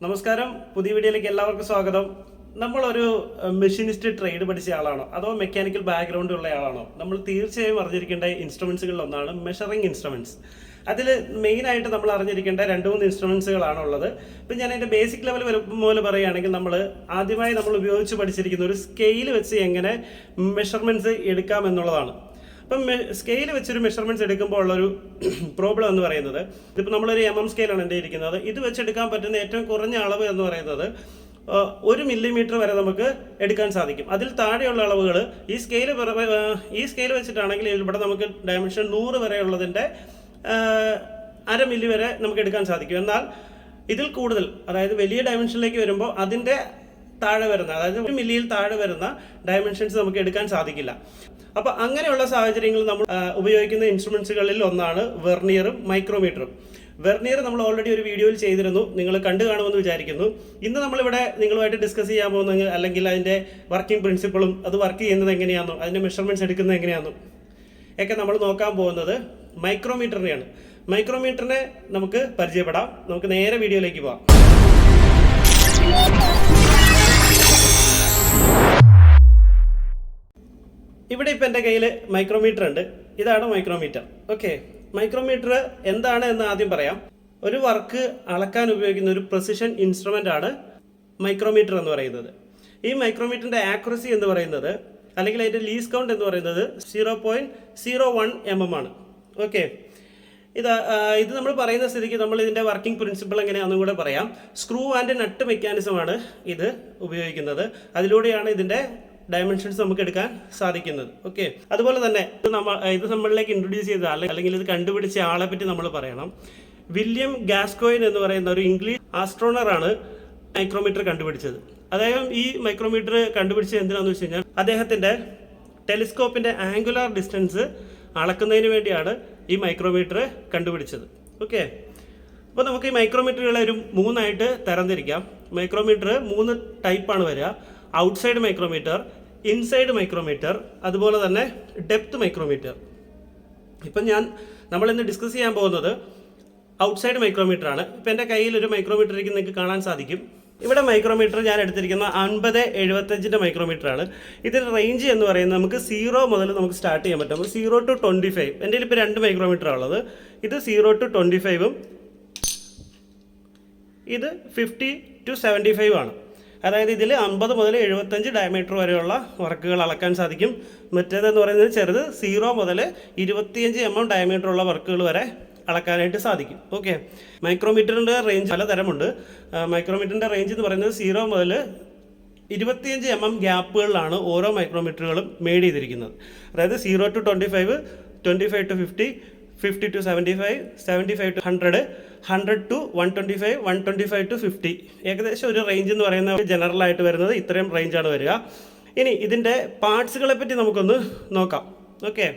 നമസ്കാരം, പുതിയ വീഡിയോയിലേക്ക് എല്ലാവർക്കും സ്വാഗതം. നമ്മളൊരു മെഷീനിസ്റ്റ് ട്രേഡ് പഠിച്ച ആളാണോ അതോ മെക്കാനിക്കൽ ബാക്ക്ഗ്രൗണ്ട് ഉള്ള ആളാണോ? നമ്മൾ തീർച്ചയായും അറിഞ്ഞിരിക്കേണ്ട ഇൻസ്ട്രുമെന്റ്സുകളിൽ ഒന്നാണ് മെഷറിംഗ് ഇൻസ്ട്രുമെന്റ്സ്. അതിൽ മെയിനായിട്ട് നമ്മൾ അറിഞ്ഞിരിക്കേണ്ട 2-3 ഇൻസ്ട്രുമെന്റ്സുകളാണ് ഉള്ളത്. ഇപ്പം ഞാൻ അതിൻ്റെ ബേസിക് ലെവൽ പോലെ പറയുകയാണെങ്കിൽ ആദ്യമായി നമ്മൾ ഉപയോഗിച്ച് പഠിച്ചിരിക്കുന്ന ഒരു സ്കെയിൽ വെച്ച് എങ്ങനെ മെഷർമെൻറ്റ്സ് എടുക്കാം എന്നുള്ളതാണ്. അപ്പം സ്കെയിൽ വെച്ചൊരു മെഷർമെൻറ്റ്സ് എടുക്കുമ്പോൾ ഉള്ളൊരു പ്രോബ്ലം എന്ന് പറയുന്നത്, ഇതിപ്പോൾ നമ്മളൊരു സ്കെയിലാണ് എൻ്റെ ഇരിക്കുന്നത്. ഇത് വെച്ചെടുക്കാൻ പറ്റുന്ന ഏറ്റവും കുറഞ്ഞ അളവ് എന്ന് പറയുന്നത് 1 മില്ലിമീറ്റർ വരെ നമുക്ക് എടുക്കാൻ സാധിക്കും. അതിൽ താഴെയുള്ള അളവുകൾ ഈ സ്കെയിൽ വെച്ചിട്ടാണെങ്കിൽ ഇവിടെ നമുക്ക് ഡയമെൻഷൻ 100 വരെ ഉള്ളതിൻ്റെ 1/2 മില്ലി വരെ നമുക്ക് എടുക്കാൻ സാധിക്കും. എന്നാൽ ഇതിൽ കൂടുതൽ, അതായത് വലിയ ഡയമെൻഷനിലേക്ക് വരുമ്പോൾ അതിൻ്റെ താഴെ വരുന്ന, അതായത് 1 മില്ലിയിൽ താഴെ വരുന്ന ഡയമെൻഷൻസ് നമുക്ക് എടുക്കാൻ സാധിക്കില്ല. അപ്പോൾ അങ്ങനെയുള്ള സാഹചര്യങ്ങളിൽ നമ്മൾ ഉപയോഗിക്കുന്ന ഇൻസ്ട്രുമെൻസുകളിൽ ഒന്നാണ് വെർനിയറും മൈക്രോമീറ്ററും. വെർനിയർ നമ്മൾ ഓൾറെഡി ഒരു വീഡിയോയിൽ ചെയ്തിരുന്നു, നിങ്ങൾ കണ്ടു കാണുമെന്ന് വിചാരിക്കുന്നു. ഇന്ന് നമ്മളിവിടെ നിങ്ങളുമായിട്ട് ഡിസ്കസ് ചെയ്യാൻ പോകുന്നത്, അല്ലെങ്കിൽ അതിൻ്റെ വർക്കിംഗ് പ്രിൻസിപ്പിളും അത് വർക്ക് ചെയ്യുന്നത് എങ്ങനെയാണെന്നോ അതിൻ്റെ മെഷർമെൻറ്റ്സ് എടുക്കുന്നത് എങ്ങനെയാണെന്നോ ഒക്കെ നമ്മൾ നോക്കാൻ പോകുന്നത് മൈക്രോമീറ്ററിനെയാണ്. മൈക്രോമീറ്ററിനെ നമുക്ക് പരിചയപ്പെടാം. നമുക്ക് നേരെ വീഡിയോയിലേക്ക് പോകാം. ഇവിടെ ഇപ്പം എൻ്റെ കയ്യിൽ മൈക്രോമീറ്റർ ഉണ്ട്. ഇതാണ് മൈക്രോമീറ്റർ. ഓക്കെ, മൈക്രോമീറ്റർ എന്താണ് എന്ന് ആദ്യം പറയാം. ഒരു വർക്ക് അളക്കാൻ ഉപയോഗിക്കുന്ന ഒരു പ്രിസിഷൻ ഇൻസ്ട്രുമെൻ്റ് ആണ് മൈക്രോമീറ്റർ എന്ന് പറയുന്നത്. ഈ മൈക്രോമീറ്ററിൻ്റെ ആക്യുറസി എന്ന് പറയുന്നത്, അല്ലെങ്കിൽ അതിൻ്റെ ലീസ്റ്റ് കൗണ്ട് എന്ന് പറയുന്നത് 0.01 mm ആണ്. ഓക്കെ, ഇത് നമ്മൾ പറയുന്ന സ്ഥിതിക്ക് നമ്മൾ ഇതിൻ്റെ വർക്കിംഗ് പ്രിൻസിപ്പിൾ എങ്ങനെയാണെന്നും കൂടെ പറയാം. സ്ക്രൂ ആൻഡ് നട്ട് മെക്കാനിസമാണ് ഇത് ഉപയോഗിക്കുന്നത്. അതിലൂടെയാണ് ഇതിൻ്റെ ഡയമെൻഷൻസ് നമുക്ക് എടുക്കാൻ സാധിക്കുന്നത്. ഓക്കെ, അതുപോലെ തന്നെ ഇത് നമ്മളിലേക്ക് ഇൻട്രൊഡ്യൂസ് ചെയ്ത അല്ലെങ്കിൽ ഇത് കണ്ടുപിടിച്ച ആളെ പറ്റി നമ്മൾ പറയണം. വില്യം ഗാസ്കോയിൻ എന്ന് പറയുന്ന ഒരു ഇംഗ്ലീഷ് ആസ്ട്രോണറാണ് മൈക്രോമീറ്റർ കണ്ടുപിടിച്ചത്. അദ്ദേഹം ഈ മൈക്രോമീറ്റർ കണ്ടുപിടിച്ചത് എന്തിനാണെന്ന് വെച്ച് കഴിഞ്ഞാൽ, അദ്ദേഹത്തിൻ്റെ ടെലിസ്കോപ്പിൻ്റെ ആംഗുലാർ ഡിസ്റ്റൻസ് അളക്കുന്നതിന് വേണ്ടിയാണ് ഈ മൈക്രോമീറ്റർ കണ്ടുപിടിച്ചത്. ഓക്കെ, അപ്പോൾ നമുക്ക് ഈ മൈക്രോമീറ്ററുകളെ ഒരു 3 തരംതിരിക്കാം. മൈക്രോമീറ്റർ 3 ടൈപ്പാണ് വരിക. ഔട്ട്സൈഡ് മൈക്രോമീറ്റർ, ഇൻസൈഡ് മൈക്രോമീറ്റർ, അതുപോലെ തന്നെ ഡെപ്ത് മൈക്രോമീറ്റർ. ഇപ്പം നമ്മളിന്ന് ഡിസ്കസ് ചെയ്യാൻ പോകുന്നത് ഔട്ട്സൈഡ് മൈക്രോമീറ്റർ ആണ്. ഇപ്പം എൻ്റെ കയ്യിൽ ഒരു മൈക്രോമീറ്റർ ഇരിക്കുന്ന നിങ്ങൾക്ക് കാണാൻ സാധിക്കും. ഇവിടെ മൈക്രോമീറ്റർ ഞാൻ എടുത്തിരിക്കുന്ന 50-75 മൈക്രോമീറ്റർ ആണ്. ഇതിൻ്റെ റേഞ്ച് എന്ന് പറയുന്നത് നമുക്ക് 0 മുതൽ നമുക്ക് സ്റ്റാർട്ട് ചെയ്യാൻ പറ്റും. 0 to 25. എൻ്റെ കയ്യിൽ ഇപ്പോൾ 2 മൈക്രോമീറ്റർ ഉള്ളത്. ഇത് 0 to 25ഉം ഇത് 50 to 75 ആണ്. അതായത് ഇതിൽ 50 മുതൽ 75 ഡയമീറ്റർ വരെയുള്ള വർക്കുകൾ അളക്കാൻ സാധിക്കും. മറ്റേതെന്ന് പറയുന്നത് ചെറുത് 0 മുതൽ 25 mm ഡയമീറ്റർ ഉള്ള വർക്കുകൾ വരെ അളക്കാനായിട്ട് സാധിക്കും. ഓക്കെ, മൈക്രോമീറ്ററിൻ്റെ റേഞ്ച് പലതരമുണ്ട്. മൈക്രോമീറ്ററിൻ്റെ റേഞ്ച് എന്ന് പറയുന്നത് 0 മുതൽ 25 mm ഗ്യാപ്പുകളിലാണ് ഓരോ മൈക്രോമീറ്ററുകളും മെയ്ഡ് ചെയ്തിരിക്കുന്നത്. അതായത് 0 to 25, 25 to 50, 50 to 75, 75 to 100, 100 to 125, 125 to 50. ഏകദേശം ഒരു റേഞ്ച് എന്ന് പറയുന്നത് ജനറൽ ആയിട്ട് വരുന്നത് ഇത്രയും റേഞ്ചാണ് വരിക. ഇനി ഇതിൻ്റെ പാർട്സുകളെ പറ്റി നമുക്കൊന്ന് നോക്കാം. ഓക്കെ,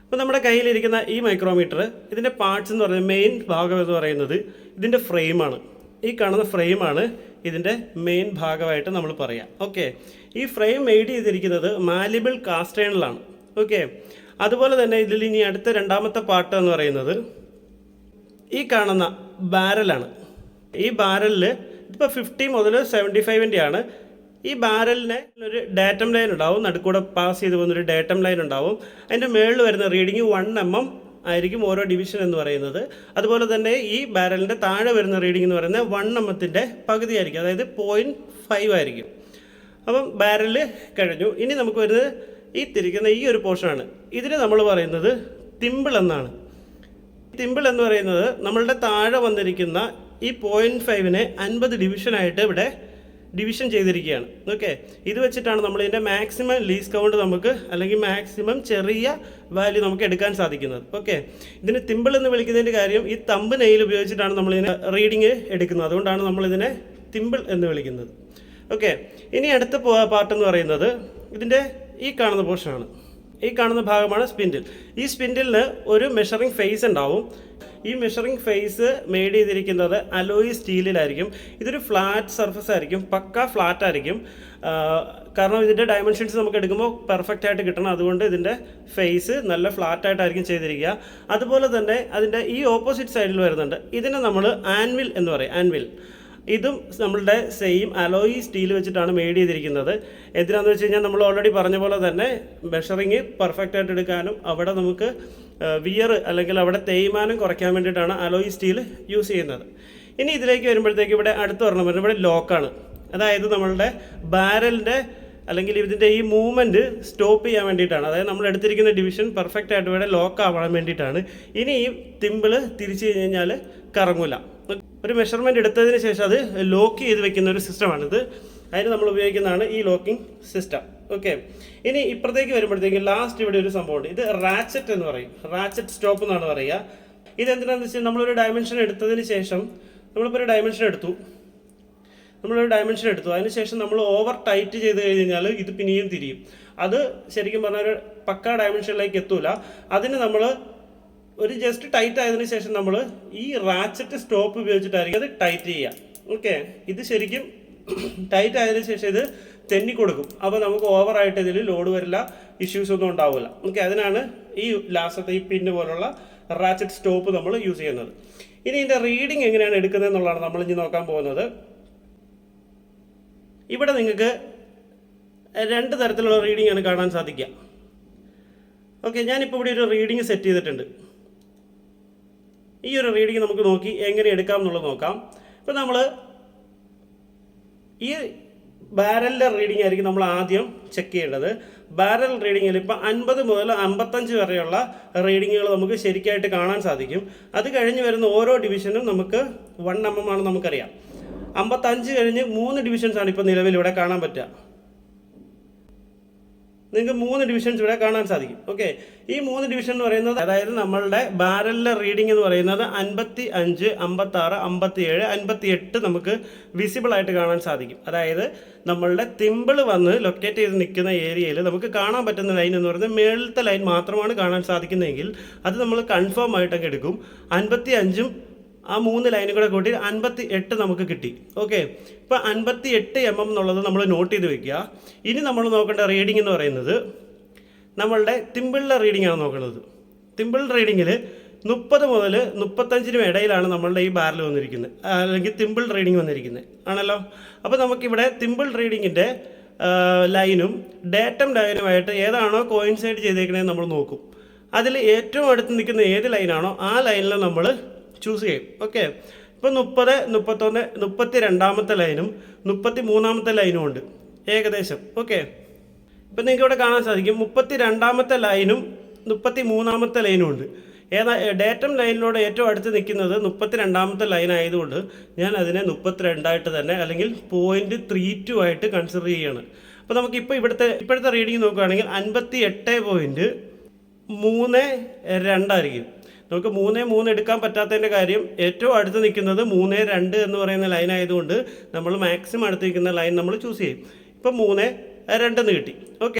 അപ്പോൾ നമ്മുടെ കയ്യിലിരിക്കുന്ന ഈ മൈക്രോമീറ്റർ, ഇതിൻ്റെ പാർട്സ് എന്ന് പറയുന്നത്, മെയിൻ ഭാഗം എന്ന് പറയുന്നത് ഇതിൻ്റെ ഫ്രെയിമാണ്. ഈ കാണുന്ന ഫ്രെയിമാണ് ഇതിൻ്റെ മെയിൻ ഭാഗമായിട്ട് നമ്മൾ പറയാം. ഓക്കെ, ഈ ഫ്രെയിം മെയ്ഡ് ചെയ്തിരിക്കുന്നത് മാലിബിൾ കാസ്റ്റ് അയണിലാണ്. ഓക്കെ, അതുപോലെ തന്നെ ഇതിൽ ഇനി അടുത്ത രണ്ടാമത്തെ പാർട്ട് എന്ന് പറയുന്നത് ഈ കാണുന്ന ബാരലാണ്. ഈ ബാരലിൽ ഇപ്പോൾ 50 മുതൽ 75 ആണ്. ഈ ബാരലിന് ഒരു ഡാറ്റം ലൈൻ ഉണ്ടാവും, നടുക്കൂടെ പാസ് ചെയ്ത് പോകുന്നൊരു ഡാറ്റം ലൈൻ ഉണ്ടാവും. അതിൻ്റെ മുകളിൽ വരുന്ന റീഡിങ് 1 mm ആയിരിക്കും ഓരോ ഡിവിഷൻ എന്ന് പറയുന്നത്. അതുപോലെ തന്നെ ഈ ബാരലിൻ്റെ താഴെ വരുന്ന റീഡിംഗ് എന്ന് പറയുന്നത് 1 mm പകുതി ആയിരിക്കും, അതായത് 0.5 ആയിരിക്കും. അപ്പം ബാരല് കഴിഞ്ഞു. ഇനി നമുക്ക് വരുന്നത് ഈ തിരിക്കുന്ന ഈ ഒരു പോർഷനാണ്. ഇതിന് നമ്മൾ പറയുന്നത് തിമ്പിൾ എന്നാണ്. തിമ്പിൾ എന്ന് പറയുന്നത് നമ്മളുടെ താഴെ വന്നിരിക്കുന്ന ഈ 0.5നെ 50 ഡിവിഷനായിട്ട് ഇവിടെ ഡിവിഷൻ ചെയ്തിരിക്കുകയാണ്. ഓക്കെ, ഇത് വെച്ചിട്ടാണ് നമ്മളിതിൻ്റെ മാക്സിമം ലീസ്റ്റ് കൗണ്ട് നമുക്ക്, അല്ലെങ്കിൽ മാക്സിമം ചെറിയ വാല്യൂ നമുക്ക് എടുക്കാൻ സാധിക്കുന്നത്. ഓക്കെ, ഇതിന് തിമ്പിൾ എന്ന് വിളിക്കുന്നതിൻ്റെ കാര്യം, ഈ തമ്പ് നെയിൽ ഉപയോഗിച്ചിട്ടാണ് നമ്മളിതിനെ റീഡിങ് എടുക്കുന്നത്. അതുകൊണ്ടാണ് നമ്മളിതിനെ തിമ്പിൾ എന്ന് വിളിക്കുന്നത്. ഓക്കെ, ഇനി അടുത്ത പാർട്ട് എന്ന് പറയുന്നത് ഇതിൻ്റെ ഈ കാണുന്ന പോർഷനാണ്. ഈ കാണുന്ന ഭാഗമാണ് സ്പിൻഡിൽ. ഈ സ്പിൻഡിലിന് ഒരു മെഷറിംഗ് ഫേസ് ഉണ്ടാവും. ഈ മെഷറിംഗ് ഫേസ് മെയ്ഡ് ചെയ്തിരിക്കുന്നത് അലോയ് സ്റ്റീലിലായിരിക്കും. ഇതൊരു ഫ്ലാറ്റ് സർഫസ് ആയിരിക്കും, പക്ക ഫ്ലാറ്റ് ആയിരിക്കും. കാരണം ഇതിൻ്റെ ഡയമെൻഷൻസ് നമുക്ക് എടുക്കുമ്പോൾ പെർഫെക്റ്റ് ആയിട്ട് കിട്ടണം. അതുകൊണ്ട് ഇതിൻ്റെ ഫേസ് നല്ല ഫ്ലാറ്റ് ആയിട്ടായിരിക്കും ചെയ്തിരിക്കുക. അതുപോലെ തന്നെ അതിൻ്റെ ഈ ഓപ്പോസിറ്റ് സൈഡിൽ വരുന്നുണ്ട്. ഇതിനെ നമ്മൾ ആൻവിൽ എന്ന് പറയും. ആൻവിൽ ഇതും നമ്മളുടെ സെയിം അലോയി സ്റ്റീൽ വെച്ചിട്ടാണ് മെയ്ഡ് ചെയ്തിരിക്കുന്നത്. എന്തിനാണെന്ന് വെച്ച് കഴിഞ്ഞാൽ നമ്മൾ ഓൾറെഡി പറഞ്ഞ പോലെ തന്നെ മെഷറിങ് പെർഫെക്റ്റ് ആയിട്ട് എടുക്കാനും അവിടെ നമുക്ക് വിയർ അല്ലെങ്കിൽ അവിടെ തേയ്മാനം കുറയ്ക്കാൻ വേണ്ടിയിട്ടാണ് അലോയി സ്റ്റീൽ യൂസ് ചെയ്യുന്നത്. ഇനി ഇതിലേക്ക് വരുമ്പോഴത്തേക്ക് ഇവിടെ അടുത്ത് പറഞ്ഞ പോലെ ഇവിടെ ലോക്കാണ്. അതായത് നമ്മളുടെ ബാരലിൻ്റെ അല്ലെങ്കിൽ ഇതിൻ്റെ ഈ മൂവ്മെൻറ്റ് സ്റ്റോപ്പ് ചെയ്യാൻ വേണ്ടിയിട്ടാണ്. അതായത് നമ്മൾ എടുത്തിരിക്കുന്ന ഡിവിഷൻ പെർഫെക്റ്റ് ആയിട്ട് ഇവിടെ ലോക്ക് ആവാൻ വേണ്ടിയിട്ടാണ്. ഇനി ഈ തിമ്പിള് തിരിച്ചു കഴിഞ്ഞാൽ കറങ്ങില്ല. ഒരു മെഷർമെൻറ്റ് എടുത്തതിന് ശേഷം അത് ലോക്ക് ചെയ്ത് വെക്കുന്ന ഒരു സിസ്റ്റമാണിത്. അതിന് നമ്മൾ ഉപയോഗിക്കുന്നതാണ് ഈ ലോക്കിംഗ് സിസ്റ്റം. ഓക്കെ, ഇനി ഇപ്പുറത്തേക്ക് വരുമ്പോഴത്തേക്കും ലാസ്റ്റ് ഇവിടെ ഒരു സംഭവമുണ്ട്. ഇത് റാച്ചറ്റ് എന്ന് പറയും. റാച്ചറ്റ് സ്റ്റോപ്പ് എന്നാണ് പറയുക. ഇതെന്തിനാണെന്ന് വെച്ചാൽ നമ്മളൊരു ഡയമെൻഷൻ എടുത്തതിന് ശേഷം നമ്മളിപ്പോൾ ഒരു ഡയമെൻഷൻ എടുത്തു, അതിനുശേഷം നമ്മൾ ഓവർ ടൈറ്റ് ചെയ്ത് കഴിഞ്ഞാൽ ഇത് പിന്നെയും തിരിയും. അത് ശരിക്കും പറഞ്ഞാൽ ഒരു പക്കാ ഡയമെൻഷനിലേക്ക് എത്തൂല. അതിന് നമ്മൾ ഒരു ജസ്റ്റ് ടൈറ്റ് ആയതിനു ശേഷം നമ്മൾ ഈ റാച്ചറ്റ് സ്റ്റോപ്പ് ഉപയോഗിച്ചിട്ടായിരിക്കും അത് ടൈറ്റ് ചെയ്യുക. ഓക്കെ, ഇത് ശരിക്കും ടൈറ്റ് ആയതിനു ശേഷം ഇത് തെന്നി കൊടുക്കും. അപ്പോൾ നമുക്ക് ഓവറായിട്ട് ഇതിൽ ലോഡ് വരില്ല, ഇഷ്യൂസ് ഒന്നും ഉണ്ടാവില്ല. ഓക്കെ, അതിനാണ് ഈ ലാസ്റ്റത്തെ ഈ പിന്ന് പോലുള്ള റാച്ചറ്റ് സ്റ്റോപ്പ് നമ്മൾ യൂസ് ചെയ്യുന്നത്. ഇനി ഇതിൻ്റെ റീഡിങ് എങ്ങനെയാണ് എടുക്കുന്നത് എന്നുള്ളതാണ് നമ്മൾ ഇനി നോക്കാൻ പോകുന്നത്. ഇവിടെ നിങ്ങൾക്ക് 2 തരത്തിലുള്ള റീഡിംഗ് ആണ് കാണാൻ സാധിക്കുക. ഓക്കെ, ഞാനിപ്പോൾ ഇവിടെ ഒരു റീഡിങ് സെറ്റ് ചെയ്തിട്ടുണ്ട്. ഈ ഒരു റീഡിങ് നമുക്ക് നോക്കി എങ്ങനെ എടുക്കാം എന്നുള്ളത് നോക്കാം. ഇപ്പോൾ നമ്മൾ ഈ ബാരലിൻ്റെ റീഡിംഗ് ആയിരിക്കും നമ്മൾ ആദ്യം ചെക്ക് ചെയ്യേണ്ടത്. ബാരൽ റീഡിങ്ങിൽ ഇപ്പോൾ 50 മുതൽ 55 വരെയുള്ള റീഡിങ്ങുകൾ നമുക്ക് ശരിക്കായിട്ട് കാണാൻ സാധിക്കും. അത് കഴിഞ്ഞ് വരുന്ന ഓരോ ഡിവിഷനും നമുക്ക് 1 mm ആണ് നമുക്കറിയാം. 55 കഴിഞ്ഞ് 3 ഡിവിഷൻസ് ആണ് ഇപ്പോൾ നിലവിൽ ഇവിടെ കാണാൻ പറ്റുക. നിങ്ങൾക്ക് 3 ഡിവിഷൻസ് ഇവിടെ കാണാൻ സാധിക്കും. ഓക്കെ, ഈ 3 ഡിവിഷൻ എന്ന് പറയുന്നത് അതായത് നമ്മളുടെ ബാരലിലെ റീഡിംഗ് എന്ന് പറയുന്നത് 55, 56, 57, 58 നമുക്ക് വിസിബിൾ ആയിട്ട് കാണാൻ സാധിക്കും. അതായത് നമ്മളുടെ തിമ്പിൾ വന്ന് ലൊക്കേറ്റ് ചെയ്ത് നിൽക്കുന്ന ഏരിയയിൽ നമുക്ക് കാണാൻ പറ്റുന്ന ലൈൻ എന്ന് പറയുന്നത് മേളത്തെ ലൈൻ മാത്രമാണ് കാണാൻ സാധിക്കുന്നതെങ്കിൽ അത് നമ്മൾ കൺഫേം ആയിട്ടൊക്കെ എടുക്കും. 55ഉം ആ 3 ലൈനും കൂടെ കൂട്ടി 58 നമുക്ക് കിട്ടി. ഓക്കെ, ഇപ്പോൾ 58 mm എന്നുള്ളത് നമ്മൾ നോട്ട് ചെയ്ത് വെക്കുക. ഇനി നമ്മൾ നോക്കേണ്ട റീഡിംഗ് എന്ന് പറയുന്നത് നമ്മളുടെ തിമ്പിളിലെ റീഡിംഗ് ആണ് നോക്കുന്നത്. തിമ്പിൾ റീഡിങ്ങിൽ 30 മുതൽ 35 ഇടയിലാണ് നമ്മളുടെ ഈ ബാരൽ വന്നിരിക്കുന്നത്, അല്ലെങ്കിൽ തിമ്പിൾ റീഡിംഗ് വന്നിരിക്കുന്നത് ആണല്ലോ. അപ്പോൾ നമുക്കിവിടെ തിമ്പിൾ റീഡിങ്ങിൻ്റെ ലൈനും ഡേറ്റം ലൈനുമായിട്ട് ഏതാണോ കോയിൻസൈഡ് ചെയ്തേക്കണേന്ന് നമ്മൾ നോക്കും. അതിൽ ഏറ്റവും അടുത്ത് നിൽക്കുന്ന ഏത് ലൈനാണോ ആ ലൈനിൽ നമ്മൾ ചൂസ് ചെയ്യും. ഓക്കെ, ഇപ്പോൾ 30, 31, 32ാമത്തെ ലൈനും 33ാമത്തെ ലൈനും ഉണ്ട് ഏകദേശം. ഓക്കെ, ഇപ്പം നിങ്ങൾക്ക് ഇവിടെ കാണാൻ സാധിക്കും 32ാമത്തെ ലൈനും 33ാമത്തെ ലൈനും ഉണ്ട്. ഡേറ്റം ലൈനിനോട് ഏറ്റവും അടുത്ത് നിൽക്കുന്നത് 32ാമത്തെ ലൈൻ ആയതുകൊണ്ട് ഞാൻ അതിനെ 32 തന്നെ അല്ലെങ്കിൽ 0.32 ആയിട്ട് കൺസിഡർ ചെയ്യുകയാണ്. അപ്പോൾ നമുക്കിപ്പോൾ ഇപ്പോഴത്തെ റീഡിങ് നോക്കുകയാണെങ്കിൽ 58.32 ആയിരിക്കും. നമുക്ക് 3 എടുക്കാൻ പറ്റാത്തതിൻ്റെ കാര്യം ഏറ്റവും അടുത്ത് നിൽക്കുന്നത് 3.2 എന്ന് പറയുന്ന ലൈൻ ആയതുകൊണ്ട് നമ്മൾ മാക്സിമം അടുത്ത് നിൽക്കുന്ന ലൈൻ നമ്മൾ ചൂസ് ചെയ്യും. ഇപ്പോൾ 3.2 കിട്ടി. ഓക്കെ,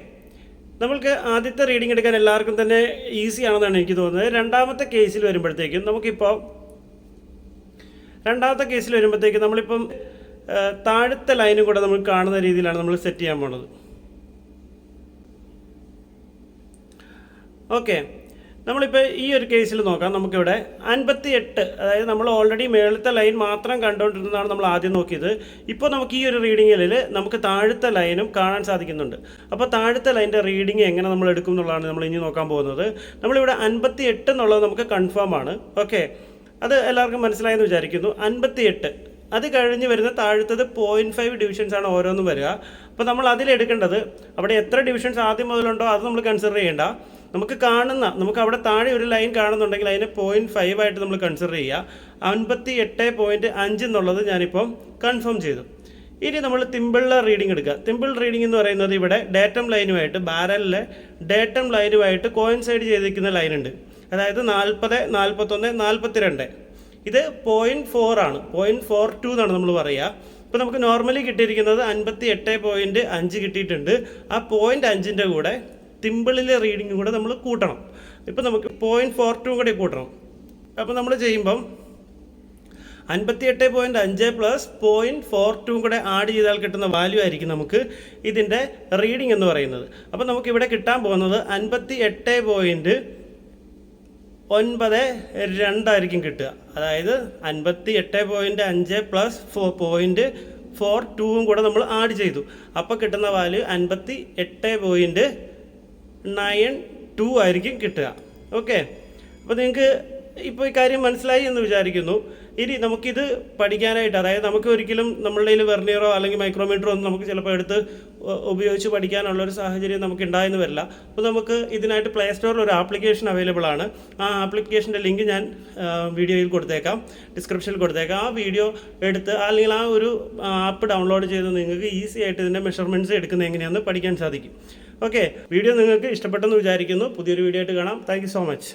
നമ്മൾക്ക് ആദ്യത്തെ റീഡിംഗ് എടുക്കാൻ എല്ലാവർക്കും തന്നെ ഈസി ആണെന്നാണ് എനിക്ക് തോന്നുന്നത്. രണ്ടാമത്തെ കേസിൽ വരുമ്പോഴത്തേക്കും നമ്മളിപ്പം താഴത്തെ ലൈനും കൂടെ നമ്മൾ കാണുന്ന രീതിയിലാണ് നമ്മൾ സെറ്റ് ചെയ്യാൻ പോണത്. ഓക്കെ, നമ്മളിപ്പോൾ ഈ ഒരു കേസിൽ നോക്കാം. നമുക്കിവിടെ 58, അതായത് നമ്മൾ ഓൾറെഡി മേളത്തെ ലൈൻ മാത്രം കണ്ടുകൊണ്ടിരുന്നതാണ് നമ്മൾ ആദ്യം നോക്കിയത്. ഇപ്പോൾ നമുക്ക് ഈ ഒരു റീഡിങ്ങിൽ നമുക്ക് താഴത്തെ ലൈനും കാണാൻ സാധിക്കുന്നുണ്ട്. അപ്പോൾ താഴത്തെ ലൈൻ്റെ റീഡിങ് എങ്ങനെ നമ്മൾ എടുക്കും എന്നുള്ളതാണ് നമ്മൾ ഇനി നോക്കാൻ പോകുന്നത്. നമ്മളിവിടെ 58 എന്നുള്ളത് നമുക്ക് കൺഫേം ആണ്. ഓക്കെ, അത് എല്ലാവർക്കും മനസ്സിലായെന്ന് വിചാരിക്കുന്നു. 58 അത് കഴിഞ്ഞ് വരുന്ന താഴത്തത് 0.5 ഡിവിഷൻസ് ആണ് ഓരോന്നും വരിക. അപ്പോൾ നമ്മൾ അതിലെടുക്കേണ്ടത് അവിടെ എത്ര ഡിവിഷൻസ് ആദ്യം മുതലുണ്ടോ അത് നമ്മൾ കൺസിഡർ ചെയ്യേണ്ട. നമുക്ക് അവിടെ താഴെ ഒരു ലൈൻ കാണുന്നുണ്ടെങ്കിൽ അതിനെ 0.5 ആയിട്ട് നമ്മൾ കൺസിഡർ ചെയ്യുക. 58.5 എന്നുള്ളത് ഞാനിപ്പം കൺഫേം ചെയ്തു. ഇനി നമ്മൾ തിമ്പിളിലെ റീഡിംഗ് എടുക്കുക. തിമ്പിൾ റീഡിംഗ് എന്ന് പറയുന്നത് ഇവിടെ ഡേറ്റം ലൈനുമായിട്ട് ബാരലിലെ ഡേറ്റം ലൈനുമായിട്ട് കോയിൻസൈഡ് ചെയ്തിരിക്കുന്ന ലൈനുണ്ട്. അതായത് 40, 41, 42. ഇത് 0.4 ആണ്, 0.42 എന്നാണ് നമ്മൾ പറയുക. ഇപ്പോൾ നമുക്ക് നോർമലി കിട്ടിയിരിക്കുന്നത് 58.5 കിട്ടിയിട്ടുണ്ട്. ആ 0.5ൻ്റെ കൂടെ തിമ്പിളിലെ റീഡിംഗ് കൂടെ നമ്മൾ കൂട്ടണം. ഇപ്പോൾ നമുക്ക് 0.42 കൂടെ കൂട്ടണം. അപ്പോൾ നമ്മൾ ചെയ്യുമ്പം 58.5 പ്ലസ് 0.42 കൂടെ ആഡ് ചെയ്താൽ കിട്ടുന്ന വാല്യൂ ആയിരിക്കും നമുക്ക് ഇതിൻ്റെ റീഡിംഗ് എന്ന് പറയുന്നത്. അപ്പോൾ നമുക്കിവിടെ കിട്ടാൻ പോകുന്നത് 58.5 98.2 ആയിരിക്കും കിട്ടുക. അതായത് 58.5 പ്ലസ് 4.42 കൂടെ നമ്മൾ ആഡ് ചെയ്തു. അപ്പോൾ കിട്ടുന്ന വാല്യൂ 58.92 ആയിരിക്കും കിട്ടുക. ഓക്കെ, അപ്പോൾ നിങ്ങൾക്ക് ഇപ്പോൾ ഈ കാര്യം മനസ്സിലായി എന്ന് വിചാരിക്കുന്നു. ഇനി നമുക്കിത് പഠിക്കാനായിട്ട്, അതായത് നമുക്ക് ഒരിക്കലും നമ്മളുടെ കയ്യിൽ വെർനിയറോ അല്ലെങ്കിൽ മൈക്രോമീറ്ററോ ഒന്നും നമുക്ക് ചിലപ്പോൾ എടുത്ത് ഉപയോഗിച്ച് പഠിക്കാനുള്ളൊരു സാഹചര്യം നമുക്ക് ഉണ്ടായെന്ന് വരില്ല. അപ്പോൾ നമുക്ക് ഇതിനായിട്ട് പ്ലേ സ്റ്റോറിൽ ഒരു ആപ്ലിക്കേഷൻ അവൈലബിൾ ആണ്. ആ ആപ്ലിക്കേഷൻ്റെ ലിങ്ക് ഞാൻ വീഡിയോയിൽ കൊടുത്തേക്കാം, ഡിസ്ക്രിപ്ഷനിൽ കൊടുത്തേക്കാം. ആ വീഡിയോ എടുത്ത് അല്ലെങ്കിൽ ആ ഒരു ആപ്പ് ഡൗൺലോഡ് ചെയ്ത് നിങ്ങൾക്ക് ഈസി ആയിട്ട് ഇതിൻ്റെ മെഷർമെൻറ്റ്സ് എടുക്കുന്നത് എങ്ങനെയാണെന്ന് പഠിക്കാൻ സാധിക്കും. ഓക്കെ, വീഡിയോ നിങ്ങൾക്ക് ഇഷ്ടപ്പെട്ടെന്ന് വിചാരിക്കുന്നു. പുതിയൊരു വീഡിയോ ആയിട്ട് കാണാം. Thank you so much.